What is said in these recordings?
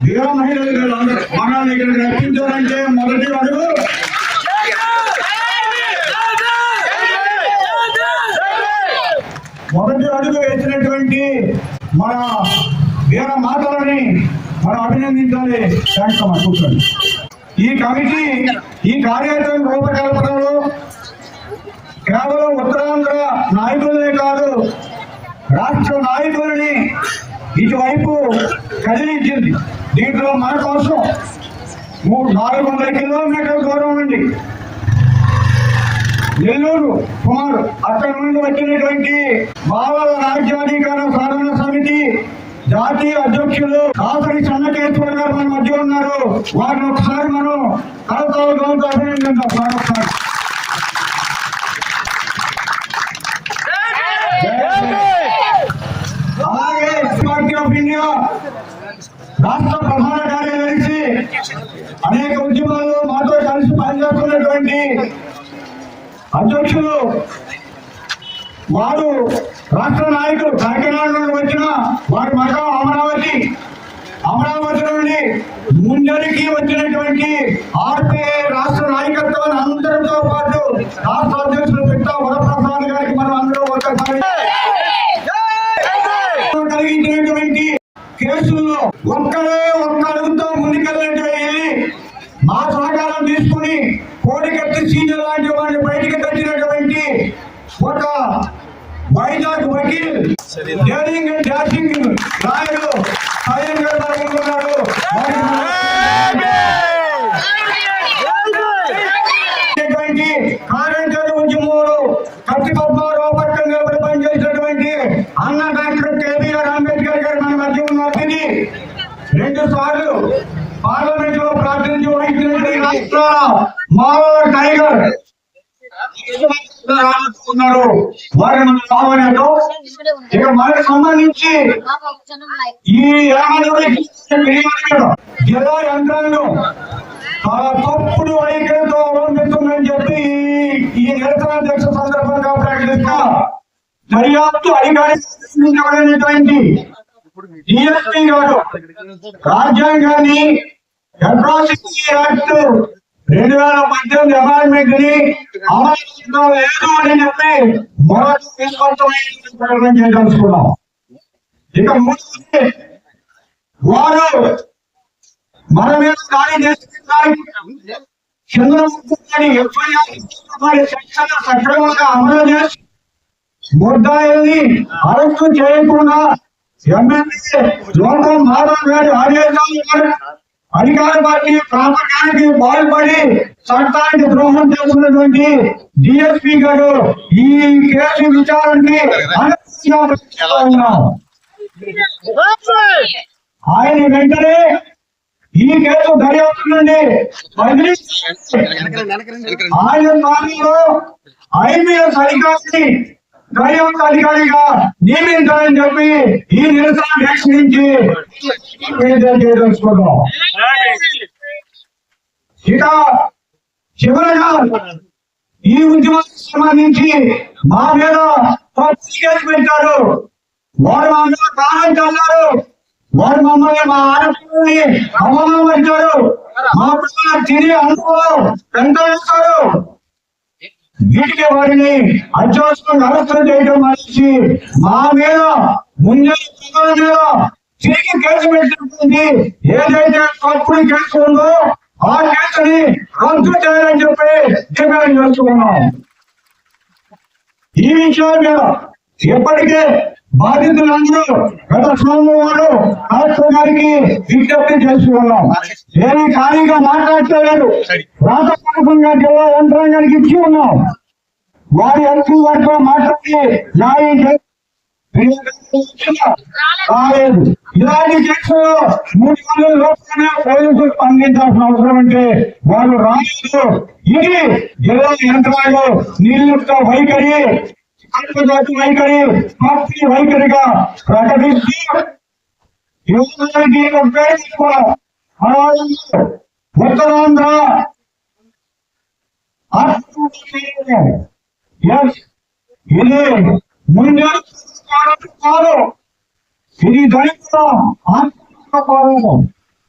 వీర మహిళలు అందరూ మనల్ని ఇక్కడికి రప్పించారంటే మొదటి అడుగు వేసినటువంటి మన వీర మాతలని మనం అభినందించాలి. థ్యాంక్స్ అమ్మా. కూర్చోండి. ఈ కమిటీ ఈ కార్యాచరణ రూపకల్పనలో కేవలం ఉత్తరాంధ్ర నాయకులనే కాదు, రాష్ట్ర నాయకులని ఇటువైపు కదిలించింది. దీంట్లో మన కోసం 400 కిలోమీటర్ల దూరం నుండి నెల్లూరు కుమారు అక్కడి నుండి వచ్చినటువంటి మావల రాజ్యాధికార సాధన సమితి జాతీయ అధ్యక్షులు కాసరి చెన్నకేశ్వర గారు మన మధ్య ఉన్నారు. వారిని ఒకసారి మనం కలతాలు అభినందిద్దాం. అలాగే పార్టీ ఆఫ్ ఇండియా రాష్ట్ర ప్రధాన కార్యదర్శి అనేక ఉద్యమాల్లో మాతో కలిసి పనిచేస్తున్నటువంటి అధ్యక్షులు వారు రాష్ట్ర నాయకులు కాకినాడ నుండి వచ్చిన వారి మఠం అమరావతి నుండి ముందరికి వచ్చినటువంటి ఆర్పీఐ రాష్ట్ర నాయకత్వాన్ని అందరితో పాటు రాష్ట్ర అధ్యక్షులు పిట్టా వరప్రసాద్ గారికి మనం అందరూ ఒకసారి కలిగించినటువంటి కేసుల్లో ఒక్క అడుగుతో ముందుకెళ్ళినటువంటి మా సహకారం తీసుకుని కోడికత్తి సీనియర్ లాంటి వారిని బయటికి తెచ్చినటువంటి ఒక Vizag Vakeel daring and dashing నాయకుడు సాయం గారు పాల్గొన్నారు. కార్యంకర ఉద్యమంలో కత్తి పద్మారావు పక్కన నిలబడి పనిచేసినటువంటి అన్న డాక్టర్ కేబీఆర్ అంబేద్కర్ గారు మన మధ్య ఉన్నారు. 2 సార్లు పార్లమెంట్ లో ప్రాతినిధ్యం వహించినటువంటి రాష్ట్ర మావోల టైగర్ ఉన్నారు. వారిని మనం భావనలో ఇక మనకు సంబంధించి ఈ జిల్లా యంత్రాంగం చాలా తప్పుడు వైఖరితో అవలంబిస్తుందని చెప్పి ఈ నిరసన దీక్ష సందర్భంగా ప్రకటిస్తా దర్యాప్తు అధికారి డిఎస్పీ గారు రాజ్యాంగాన్ని అట్రాసిటీ యాక్ట్ 2018 అమెండ్మెంట్ ని అమలు లేదు అని చెప్పి మరొక ప్రకటన చేయదలుచుకున్నాం. ఇక ముందు వారు మన మీద దాడి చేస్తున్న చంద్రబాబు ఎఫ్ఐఆర్ సెక్షన్ సక్రమంగా అమలు చేసి ముద్దాయిల్ని అరెస్టు చేయకుండా ఎమ్మెల్యే లోకం మాధవ్ గారి ఆదేశాలు అధికార పార్టీ ప్రాపకానికి పాల్పడి చట్టానికి ద్రోహం చేస్తున్నటువంటి డిఎస్పీ గారు ఈ కేసు విచారణకి ఆయన వెంటనే ఈ కేసు దర్యాప్తు నుండి ఆయన పార్టీలో ఐపీఎస్ అధికారిని దర్యాప్తు అధికారిగా నియమించాలని చెప్పి ఈ నిరసన దీక్ష నుంచి తెలుసుకున్నాం. ఇక చివరగా ఈ ఉద్యమానికి సంబంధించి మా మీద కేసు పెట్టారు. వారు మా మీద కాలం చల్లారు. వారు మమ్మల్ని మా ఆడపిల్లల్ని అవమానించారు. మా పిల్లలు తిరిగి అనుభవం పెంట వేస్తారు. వీటికి వారిని అత్యవసరం అరెస్టు చేయడం మనిషి మా మీద ముందు మీద తిరిగి కేసు పెట్టినటువంటి ఏదైతే తప్పుడు కేసు ఉందో ఆ కేసుని రద్దు చేయాలని చెప్పి డిమాండ్ చేస్తున్నాం. ఈ విషయం మీద ఇప్పటికే బాధితులందరూ గత సోమవారం కలెక్టర్ గారికి విజ్ఞప్తి చేసుకున్నాం. ఏమీ ఖాళీగా మాట్లాడలేదు. రాష్ట్రంగా జిల్లా యంత్రాంగానికి ఇచ్చి ఉన్నాం. వారి ఎంపీ వారితో మాట్లాడి న్యాయం కాలేదు. ఇలాంటి కేసులు 3 నెలల లోపలనే పోలీసులు స్పందించాల్సిన అవసరం అంటే వాళ్ళు రాలేదు. ఇది జిల్లా యంత్రాంగం నిర్లిప్త వైఖరి, అంతర్జాతీయ వైఖరి, పార్టీ వైఖరిగా ప్రకటిస్తూ ఉత్తరాంధ్ర ఇది ముందు కాదు, ఇది దళితుల ఆత్మ పోరాటం.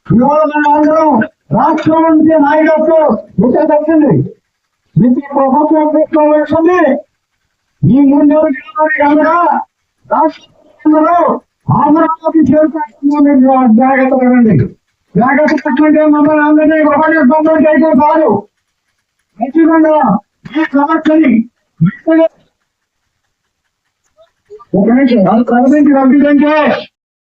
ఇవాళ మన అందరం రాష్ట్రం నుంచి నాయకత్వం ఇక్కడ వచ్చింది. మీకు ప్రభుత్వం తీసుకోవాల్సింది ఈ 3 నెలల కనుక రాష్ట్రంలో అమరావతి చేరుకుంటున్నాం. మీరు జాగ్రత్త పడండి. జాగ్రత్త పట్టుకుంటే మమ్మల్ని అందరినీ ఒకటి పంపిణీ అయితే చాలు. ఖచ్చితంగా ఈ సమస్యని ఒక నిమిషం అది ప్రకటించి పంపించంటే